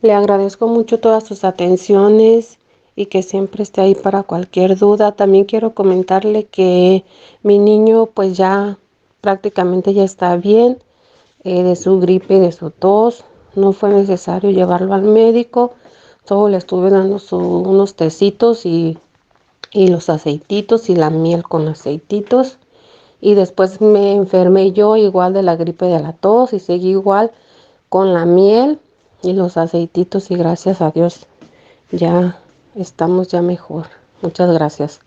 Le agradezco mucho todas sus atenciones y que siempre esté ahí para cualquier duda. También quiero comentarle que mi niño pues ya prácticamente ya está bien de su gripe y de su tos. No fue necesario llevarlo al médico. Solo le estuve dando unos tecitos y los aceititos y la miel con aceititos. Y después me enfermé yo igual de la gripe de la tos y seguí igual con la miel y los aceititos y gracias a Dios ya estamos ya mejor. Muchas gracias.